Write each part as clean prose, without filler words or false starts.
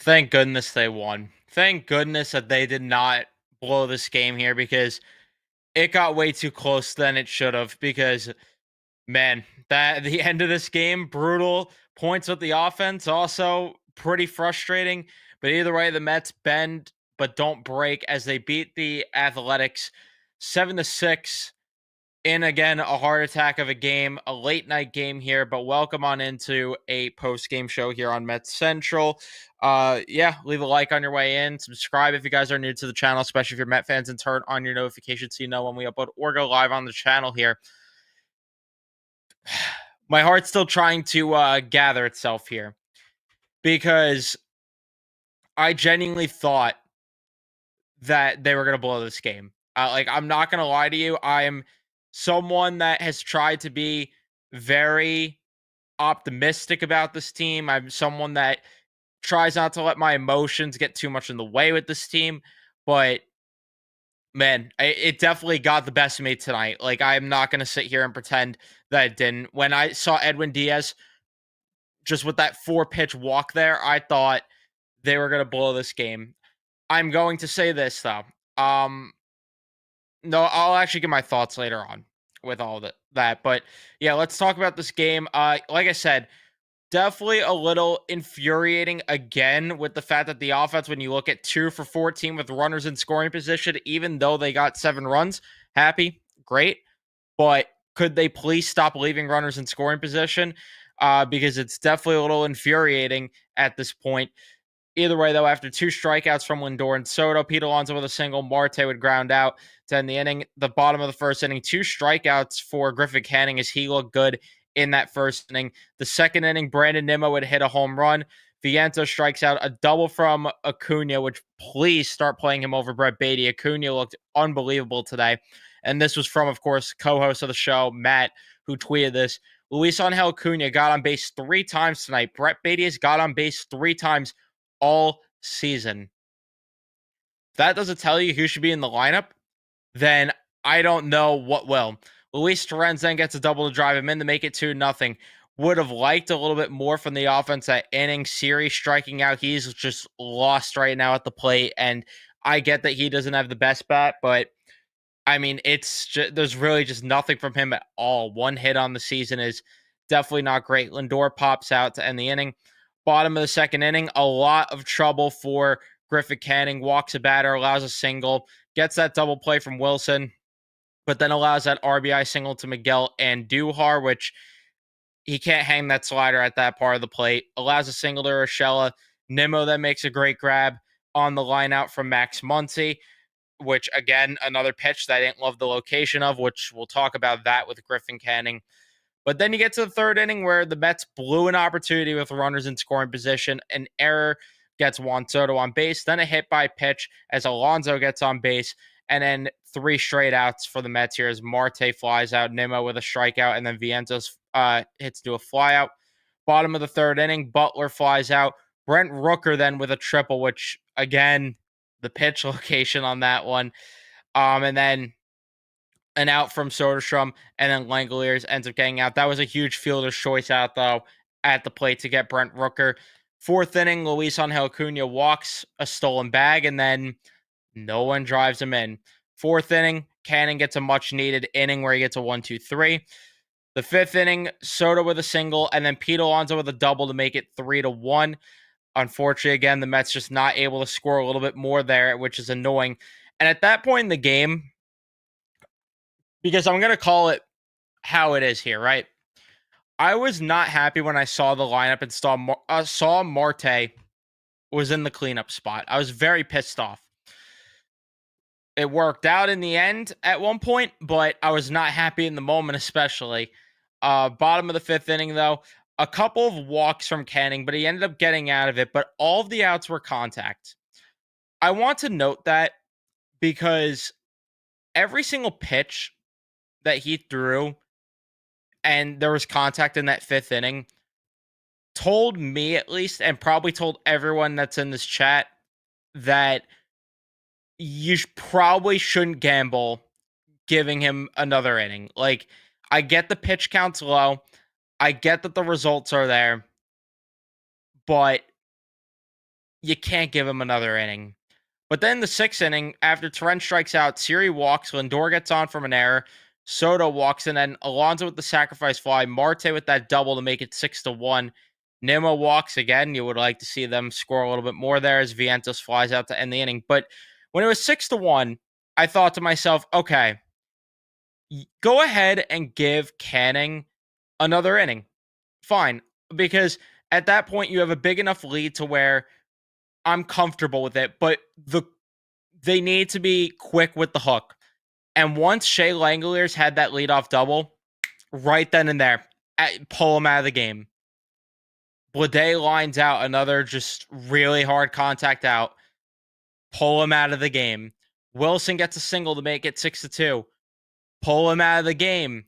Thank goodness they won. Thank goodness that they did not blow this game here because it got way too close than it should have. Because man, that the end of this game, brutal points with the offense, also pretty frustrating. But either way, the Mets bend but don't break as they beat the Athletics 7-6 in again a heart attack of a game, a late night game here, but welcome on into a post game show here on Mets Central. Yeah, leave a like on your way in, subscribe if you guys are new to the channel, especially if you're Met fans, and turn on your notifications so you know when we upload or go live on the channel here. My heart's still trying to gather itself here because I genuinely thought that they were going to blow this game. I'm not going to lie to you. I am someone that has tried to be very optimistic about this team. I'm someone that tries not to let my emotions get too much in the way with this team, but man, it definitely got the best of me tonight. Like, I'm not going to sit here and pretend that it didn't. When I saw Edwin Diaz just with that 4 pitch walk there, I thought they were going to blow this game. I'm going to say this though. No, I'll actually give my thoughts later on with all that. But yeah, let's talk about this game. Like I said, definitely a little infuriating again with the fact that the offense, when you look at 2 for 14 with runners in scoring position, even though they got 7 runs, happy, great. But could they please stop leaving runners in scoring position? Because it's definitely a little infuriating at this point. Either way, though, after 2 strikeouts from Lindor and Soto, Pete Alonso with a single, Marte would ground out to end the inning. The bottom of the first inning, 2 strikeouts for Griffin Canning as he looked good in that first inning. The second inning, Brandon Nimmo would hit a home run. Vientos strikes out, a double from Acuna, which please start playing him over Brett Beatty. Acuna looked unbelievable today. And this was from, of course, co-host of the show, Matt, who tweeted this. Luis Angel Acuna got on base 3 times tonight. Brett Beatty has got on base 3 times all season. If that doesn't tell you who should be in the lineup, then I don't know what will. Luis Torrens then gets a double to drive him in to make it 2-0. Would have liked a little bit more from the offense that inning. Series striking out. He's just lost right now at the plate. And I get that he doesn't have the best bat, but I mean, there's really just nothing from him at all. 1 hit on the season is definitely not great. Lindor pops out to end the inning. Bottom of the second inning, a lot of trouble for Griffin Canning. Walks a batter, allows a single, gets that double play from Wilson, but then allows that RBI single to Miguel Andujar, which he can't hang that slider at that part of the plate. Allows a single to Urshela. Nimmo then makes a great grab on the line out from Max Muncy, which again, another pitch that I didn't love the location of, which we'll talk about that with Griffin Canning. But then you get to the third inning where the Mets blew an opportunity with runners in scoring position. An error gets Juan Soto on base, then a hit by pitch as Alonso gets on base, and then 3 straight outs for the Mets here as Marte flies out, Nimmo with a strikeout, and then Vientos hits to a flyout. Bottom of the third inning, Butler flies out. Brent Rooker then with a triple, which again, the pitch location on that one. And then an out from Soderstrom, and then Langoliers ends up getting out. That was a huge fielder's choice out, though, at the plate to get Brent Rooker. Fourth inning, Luis Angel Acuna walks a stolen bag, and then no one drives him in. Fourth inning, Cannon gets a much-needed inning where he gets a 1-2-3. The fifth inning, Soto with a single, and then Pete Alonso with a double to make it 3-1. Unfortunately, again, the Mets just not able to score a little bit more there, which is annoying. And at that point in the game, because I'm going to call it how it is here, right? I was not happy when I saw the lineup and saw Marte was in the cleanup spot. I was very pissed off. It worked out in the end at one point, but I was not happy in the moment, especially. Bottom of the fifth inning, though, a couple of walks from Canning, but he ended up getting out of it. But all of the outs were contact. I want to note that because every single pitch that he threw and there was contact in that fifth inning told me, at least, and probably told everyone that's in this chat, that you probably shouldn't gamble giving him another inning. Like, I get the pitch count's low. I get that the results are there, but you can't give him another inning. But then the sixth inning, after Torrent strikes out, Siri walks, Lindor gets on from an error, Soto walks, and then Alonso with the sacrifice fly, Marte with that double to make it 6-1. Nimmo walks again. You would like to see them score a little bit more there as Vientos flies out to end the inning. But when it was 6-1, I thought to myself, okay, go ahead and give Canning another inning. Fine. Because at that point, you have a big enough lead to where I'm comfortable with it, but they need to be quick with the hook. And once Shea Langoliers had that leadoff double, right then and there, pull him out of the game. Bleday lines out another just really hard contact out, pull him out of the game. Wilson gets a single to make it 6-2, pull him out of the game.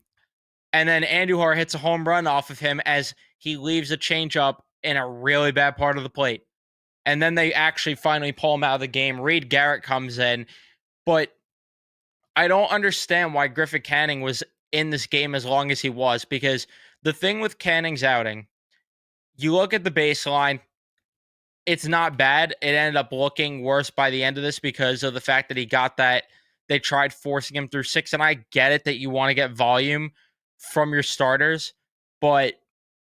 And then Andujar hits a home run off of him as he leaves a changeup in a really bad part of the plate. And then they actually finally pull him out of the game. Reed Garrett comes in, but I don't understand why Griffin Canning was in this game as long as he was, because the thing with Canning's outing, you look at the baseline, it's not bad. It ended up looking worse by the end of this because of the fact that he got that. They tried forcing him through 6, and I get it that you want to get volume from your starters, but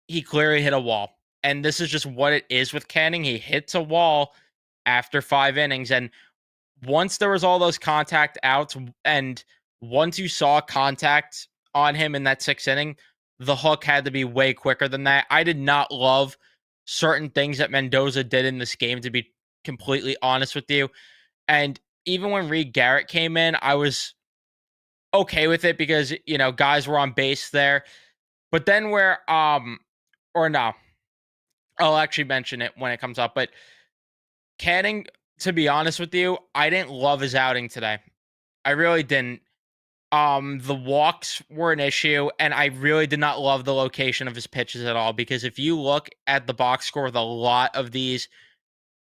he clearly hit a wall. And this is just what it is with Canning. He hits a wall after 5 innings. And once there was all those contact outs, and once you saw contact on him in that 6th inning, the hook had to be way quicker than that. I did not love certain things that Mendoza did in this game, to be completely honest with you. And even when Reed Garrett came in, I was okay with it because, guys were on base there. But then or no, I'll actually mention it when it comes up. But Canning, to be honest with you, I didn't love his outing today. I really didn't. The walks were an issue, and I really did not love the location of his pitches at all, because if you look at the box score with a lot of these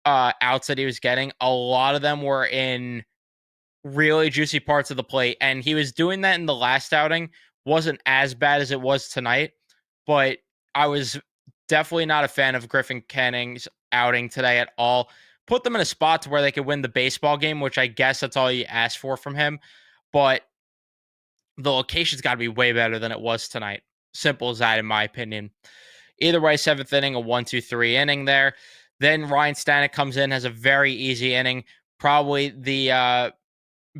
outs that he was getting, a lot of them were in really juicy parts of the plate, and he was doing that in the last outing. Wasn't as bad as it was tonight, but I was definitely not a fan of Griffin Canning's outing today at all. Put them in a spot to where they could win the baseball game, which I guess that's all you ask for from him. But the location's got to be way better than it was tonight. Simple as that, in my opinion. Either way, 7th inning, a 1-2-3 inning there. Then Ryan Stanek comes in, has a very easy inning. Probably the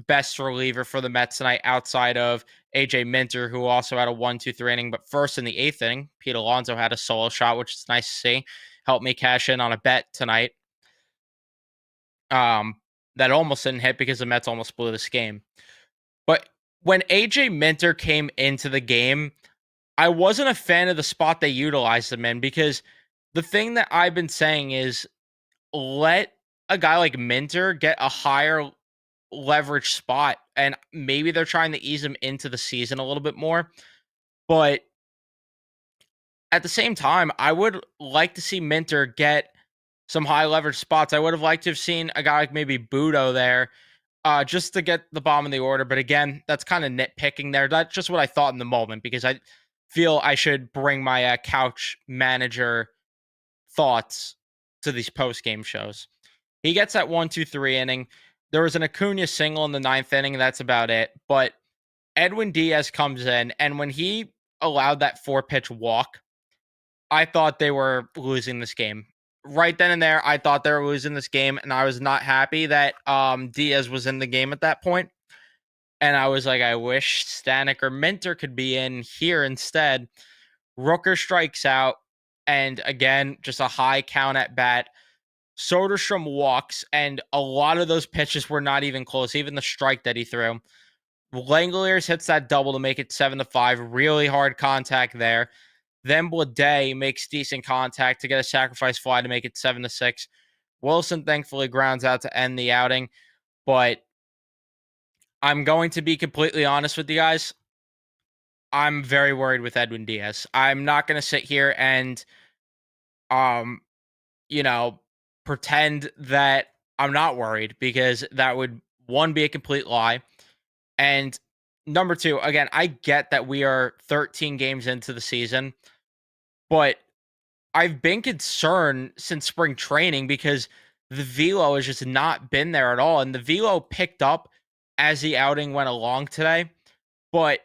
best reliever for the Mets tonight outside of AJ Minter, who also had a 1-2-3 inning. But first in the 8th inning, Pete Alonso had a solo shot, which is nice to see. Helped me cash in on a bet tonight. That almost didn't hit because the Mets almost blew this game. But when AJ Minter came into the game, I wasn't a fan of the spot they utilized him in, because the thing that I've been saying is, let a guy like Minter get a higher leverage spot, and maybe they're trying to ease him into the season a little bit more. But at the same time, I would like to see Minter get some high leverage spots. I would have liked to have seen a guy like maybe Budo there, just to get the bottom of the order. But again, that's kind of nitpicking there. That's just what I thought in the moment, because I feel I should bring my couch manager thoughts to these post game shows. He gets that 1-2-3 inning. There was an Acuna single in the 9th inning. That's about it. But Edwin Diaz comes in, and when he allowed that 4-pitch walk, I thought they were losing this game. Right then and there, I thought they were losing this game, and I was not happy that Diaz was in the game at that point. And I was like, I wish Stanek or Minter could be in here instead. Rooker strikes out, and again, just a high count at bat. Soderstrom walks, and a lot of those pitches were not even close, even the strike that he threw. Langoliers hits that double to make it 7-5. Really hard contact there. Then Bleday makes decent contact to get a sacrifice fly to make it 7-6. Wilson thankfully grounds out to end the outing. But I'm going to be completely honest with you guys. I'm very worried with Edwin Diaz. I'm not going to sit here and, you know, pretend that I'm not worried, because that would, one, be a complete lie. And number two, again, I get that we are 13 games into the season, but I've been concerned since spring training, because the velo has just not been there at all. And the velo picked up as the outing went along today, but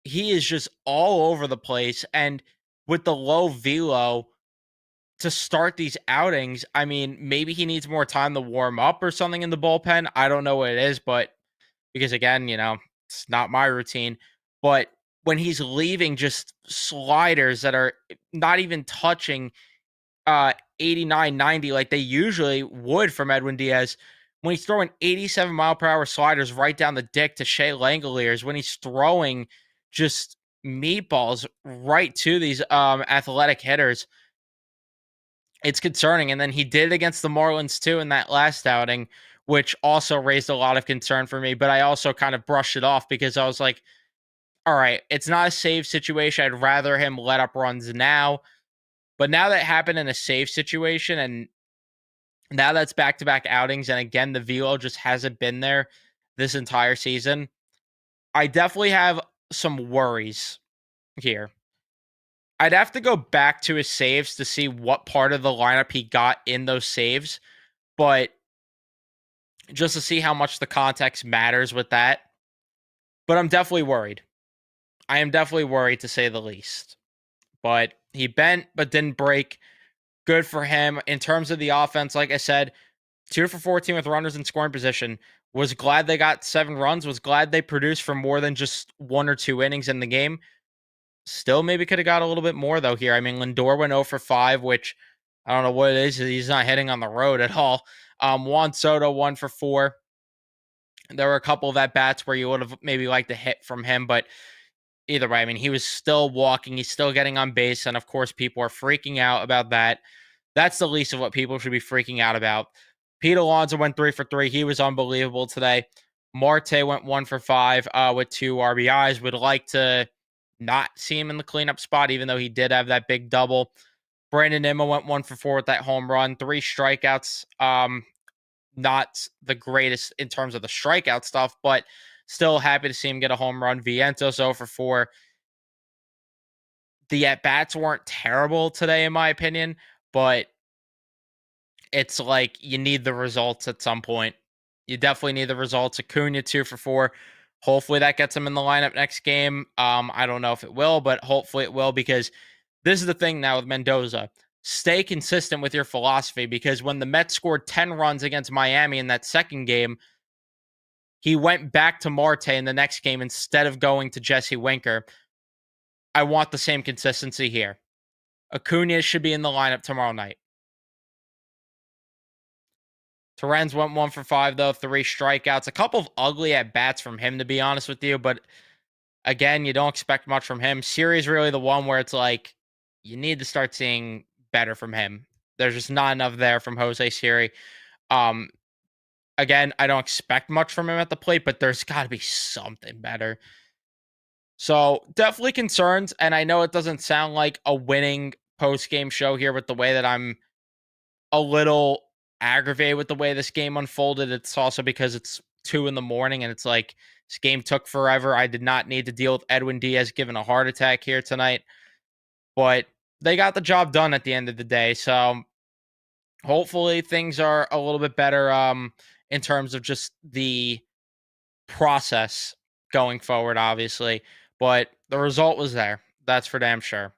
he is just all over the place. And with the low velo to start these outings, I mean, maybe he needs more time to warm up or something in the bullpen. I don't know what it is, but because again, it's not my routine. But when he's leaving just sliders that are not even touching 89, 90 like they usually would from Edwin Diaz, when he's throwing 87-mile-per-hour sliders right down the dick to Shea Langoliers, when he's throwing just meatballs right to these athletic hitters, it's concerning. And then he did it against the Marlins too in that last outing, which also raised a lot of concern for me. But I also kind of brushed it off because I was like, all right, it's not a save situation. I'd rather him let up runs now. But now that happened in a save situation, and now that's back to back outings, and again, the velo just hasn't been there this entire season. I definitely have some worries here. I'd have to go back to his saves to see what part of the lineup he got in those saves, but just to see how much the context matters with that. But I'm definitely worried. I am definitely worried to say the least. But he bent but didn't break. Good for him. In terms of the offense, like I said, 2 for 14 with runners in scoring position. Was glad they got 7 runs. Was glad they produced for more than just 1 or 2 innings in the game. Still maybe could have got a little bit more though here. I mean, Lindor went 0 for 5, which I don't know what it is. He's not hitting on the road at all. Juan Soto 1 for 4. There were a couple of at bats where you would have maybe liked a hit from him, but either way, I mean, he was still walking. He's still getting on base, and of course, people are freaking out about that. That's the least of what people should be freaking out about. Pete Alonso went 3 for 3. He was unbelievable today. Marte went 1 for 5 with 2 RBIs. Would like to not see him in the cleanup spot, even though he did have that big double. Brandon Nimmo went 1 for 4 with that home run. 3 strikeouts. Not the greatest in terms of the strikeout stuff, but still happy to see him get a home run. Vientos 0 for 4. The at bats weren't terrible today, in my opinion, but it's like you need the results at some point. You definitely need the results. Acuna 2 for 4. Hopefully that gets him in the lineup next game. I don't know if it will, but hopefully it will, because this is the thing now with Mendoza. Stay consistent with your philosophy, because when the Mets scored 10 runs against Miami in that second game, he went back to Marte in the next game instead of going to Jesse Winker. I want the same consistency here. Acuna should be in the lineup tomorrow night. Torrens went 1 for 5, though, 3 strikeouts. A couple of ugly at bats from him, to be honest with you. But again, you don't expect much from him. Siri's really the one where it's like, you need to start seeing better from him. There's just not enough there from Jose Siri. Um, Again, I don't expect much from him at the plate, but there's got to be something better. So definitely concerns. And I know it doesn't sound like a winning post game show here with the way that I'm a little aggravated with the way this game unfolded. It's also because it's 2 in the morning and it's like this game took forever. I did not need to deal with Edwin Diaz giving a heart attack here tonight, but they got the job done at the end of the day. So hopefully things are a little bit better in terms of just the process going forward, obviously. But the result was there. That's for damn sure.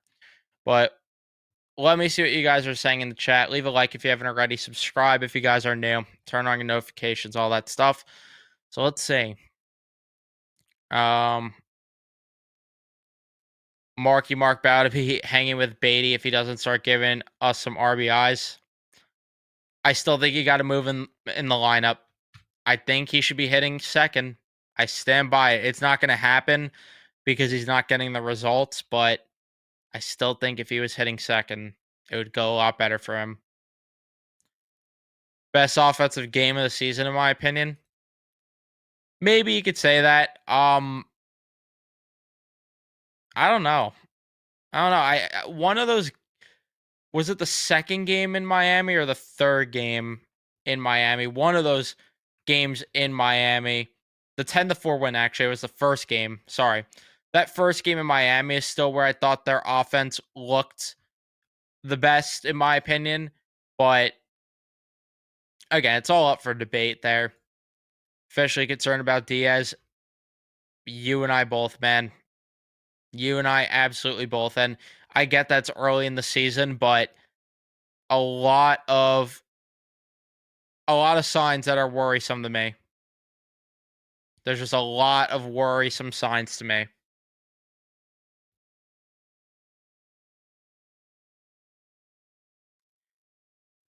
But let me see what you guys are saying in the chat. Leave a like if you haven't already. Subscribe if you guys are new. Turn on your notifications, all that stuff. So let's see. Um, Mark Bow to be hanging with Beatty if he doesn't start giving us some RBIs. I still think you got to move in the lineup. I think he should be hitting second. I stand by it. It's not going to happen because he's not getting the results, but I still think if he was hitting second, it would go a lot better for him. Best offensive game of the season, in my opinion. Maybe you could say that. I don't know. I don't know. One of those, was it the second game in Miami or the third game in Miami? One of those games in Miami. The 10-4 win actually was the first game. Sorry. That first game in Miami is still where I thought their offense looked the best in my opinion, but again, it's all up for debate there. Especially concerned about Diaz. You and I both, man. You and I absolutely both. And I get that's early in the season, but a lot of a lot of signs that are worrisome to me. There's just a lot of worrisome signs to me.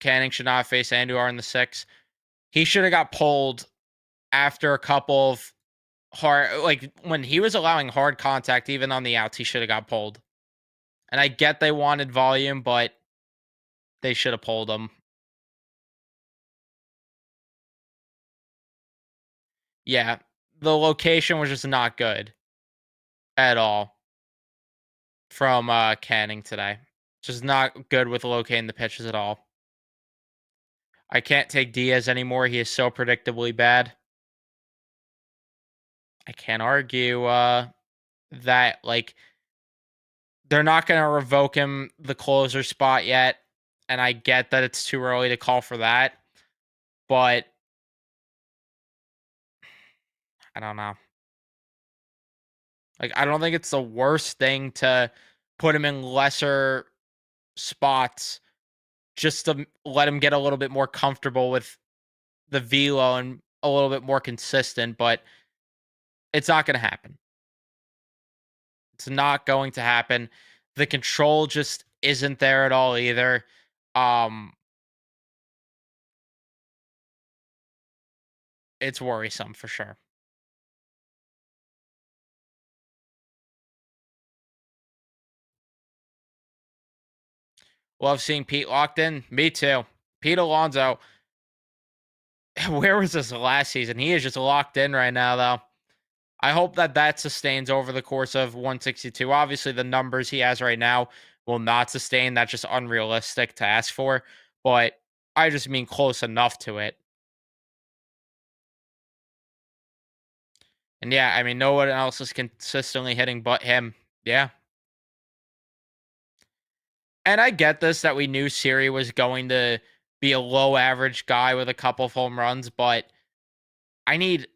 Canning should not face Andujar in the 6. He should have got pulled after a couple of hard, like when he was allowing hard contact even on the outs, he should have got pulled. And I get they wanted volume, but they should have pulled him. Yeah, the location was just not good at all from Canning today. Just not good with locating the pitches at all. I can't take Diaz anymore. He is so predictably bad. I can't argue that like they're not going to revoke him the closer spot yet, and I get that it's too early to call for that, but I don't know. Like I don't think it's the worst thing to put him in lesser spots just to let him get a little bit more comfortable with the velo and a little bit more consistent, but it's not going to happen. It's not going to happen. The control just isn't there at all either. Um, it's worrisome for sure. Love seeing Pete locked in. Me too. Pete Alonso, where was this last season? He is just locked in right now, though. I hope that that sustains over the course of 162. Obviously, the numbers he has right now will not sustain. That's just unrealistic to ask for. But I just mean close enough to it. And yeah, I mean, no one else is consistently hitting but him. Yeah. And I get this that we knew Siri was going to be a low average guy with a couple of home runs, but I need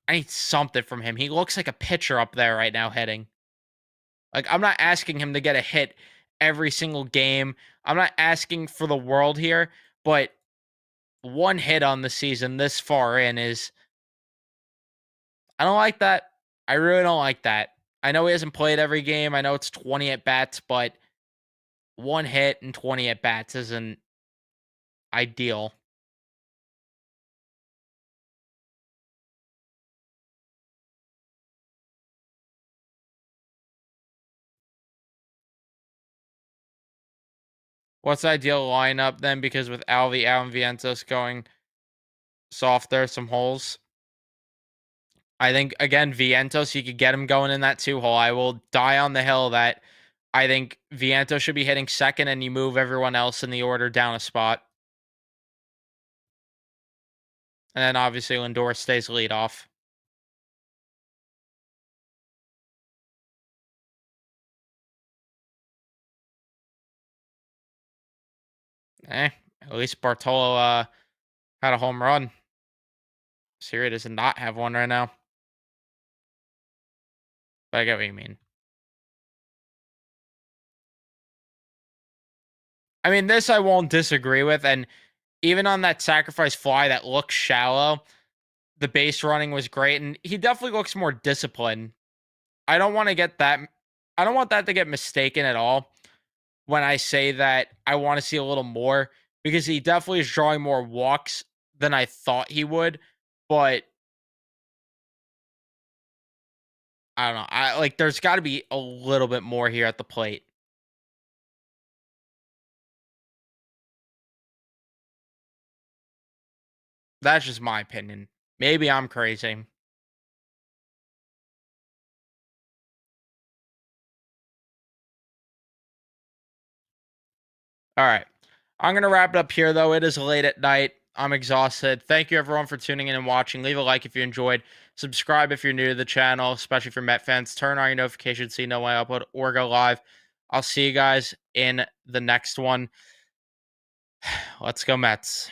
I need something from him. He looks like a pitcher up there right now hitting. Like I'm not asking him to get a hit every single game. I'm not asking for the world here, but one hit on the season this far in is I don't like that. I really don't like that. I know he hasn't played every game. I know it's 20 at bats, but one hit and 20 at bats isn't ideal. What's the ideal lineup then? Because with Alvi, Allen Vientos going soft there, some holes. I think again, Vientos, you could get him going in that 2 hole. I will die on the hill that I think Vientos should be hitting second and you move everyone else in the order down a spot. And then obviously Lindor stays lead off. At least Bartolo had a home run. Siri does not have one right now. But I get what you mean. I mean, this I won't disagree with. And even on that sacrifice fly that looks shallow, the base running was great. And he definitely looks more disciplined. I don't want to get that. I don't want that to get mistaken at all when I say that I want to see a little more because he definitely is drawing more walks than I thought he would. But I don't know. I like there's got to be a little bit more here at the plate. That's just my opinion. Maybe I'm crazy. All right. I'm going to wrap it up here, though. It is late at night. I'm exhausted. Thank you, everyone, for tuning in and watching. Leave a like if you enjoyed. Subscribe if you're new to the channel, especially for Met fans. Turn on your notifications so you know when I upload or go live. I'll see you guys in the next one. Let's go, Mets.